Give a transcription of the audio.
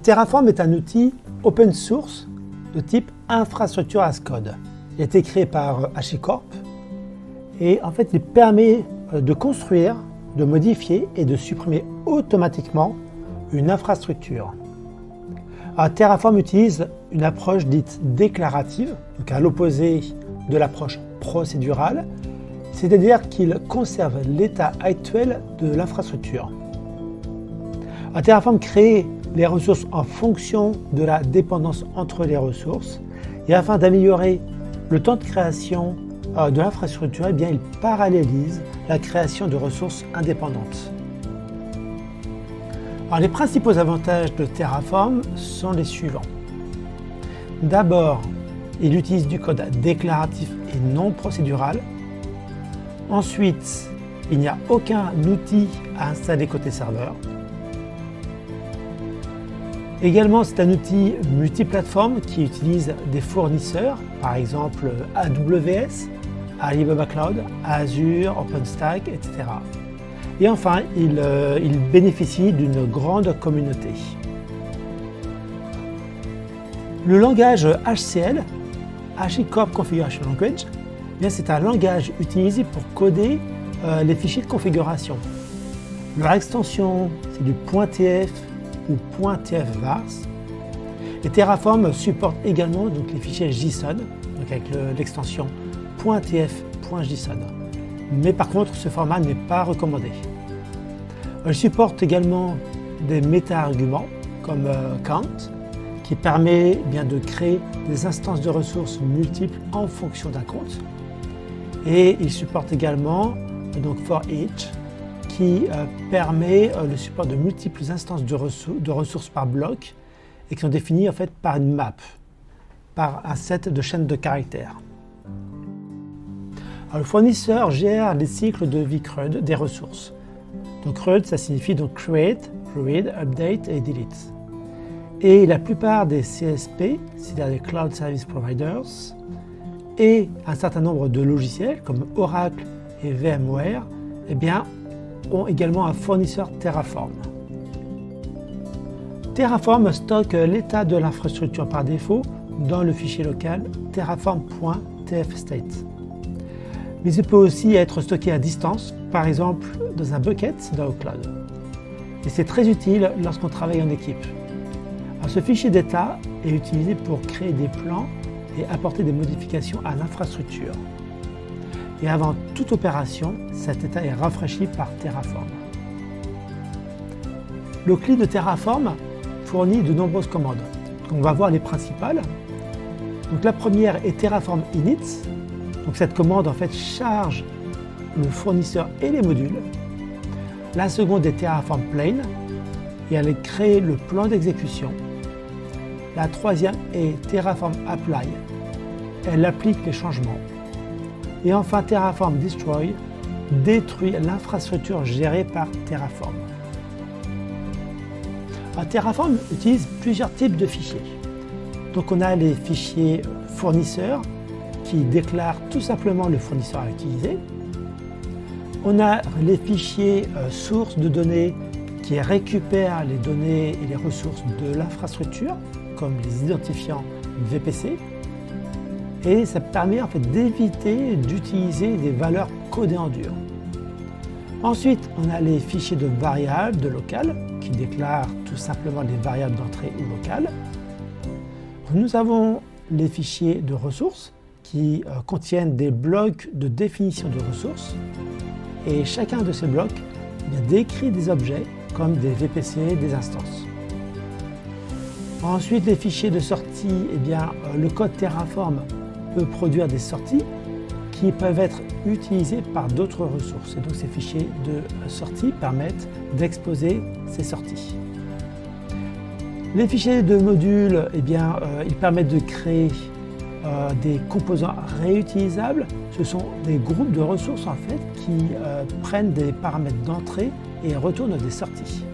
Terraform est un outil open source de type infrastructure as code. Il a été créé par HashiCorp et en fait il permet de construire, de modifier et de supprimer automatiquement une infrastructure. Alors, Terraform utilise une approche dite déclarative, donc à l'opposé de l'approche procédurale, c'est-à-dire qu'il conserve l'état actuel de l'infrastructure. Terraform crée les ressources en fonction de la dépendance entre les ressources et afin d'améliorer le temps de création de l'infrastructure, eh bien, il parallélise la création de ressources indépendantes. Alors, les principaux avantages de Terraform sont les suivants. D'abord, il utilise du code déclaratif et non procédural. Ensuite, il n'y a aucun outil à installer côté serveur. Également, c'est un outil multiplateforme qui utilise des fournisseurs, par exemple AWS, Alibaba Cloud, Azure, OpenStack, etc. Et enfin, il bénéficie d'une grande communauté. Le langage HCL, HashiCorp Configuration Language, c'est un langage utilisé pour coder les fichiers de configuration. Leur extension, c'est du .tf ou .tfvars. Et Terraform supporte également donc, les fichiers JSON, donc avec l'extension .tf.json. Mais par contre, ce format n'est pas recommandé. Il supporte également des méta-arguments comme count, qui permet bien de créer des instances de ressources multiples en fonction d'un compte. Et il supporte également donc for each, qui permet le support de multiples instances de ressources par bloc et qui sont définies en fait par une map, par un set de chaînes de caractères. Alors, le fournisseur gère les cycles de vie CRUD des ressources. Donc CRUD, ça signifie donc create, read, update et delete. Et la plupart des CSP, c'est-à-dire les Cloud Service Providers, et un certain nombre de logiciels comme Oracle et VMware, eh bien, ont également un fournisseur Terraform. Terraform stocke l'état de l'infrastructure par défaut dans le fichier local terraform.tfstate. Mais il peut aussi être stocké à distance, par exemple dans un bucket dans le cloud. Et c'est très utile lorsqu'on travaille en équipe. Alors, ce fichier d'état est utilisé pour créer des plans et apporter des modifications à l'infrastructure. Et avant toute opération, cet état est rafraîchi par Terraform. Le CLI de Terraform fournit de nombreuses commandes. On va voir les principales. Donc, la première est Terraform init. Donc, cette commande en fait charge le fournisseur et les modules. La seconde est Terraform plain et elle crée le plan d'exécution. La troisième est Terraform apply. Elle applique les changements. Et enfin, Terraform Destroy détruit l'infrastructure gérée par Terraform. Alors, Terraform utilise plusieurs types de fichiers. Donc, on a les fichiers fournisseurs qui déclarent tout simplement le fournisseur à utiliser. On a les fichiers sources de données qui récupèrent les données et les ressources de l'infrastructure, comme les identifiants VPC. Et ça permet en fait d'éviter d'utiliser des valeurs codées en dur. Ensuite, on a les fichiers de variables, de local, qui déclarent tout simplement les variables d'entrée ou locales. Nous avons les fichiers de ressources qui contiennent des blocs de définition de ressources. Et chacun de ces blocs décrit des objets comme des VPC, des instances. Ensuite, les fichiers de sortie, le code Terraform peut produire des sorties qui peuvent être utilisées par d'autres ressources. Et donc ces fichiers de sortie permettent d'exposer ces sorties. Les fichiers de modules, ils permettent de créer des composants réutilisables. Ce sont des groupes de ressources en fait qui prennent des paramètres d'entrée et retournent des sorties.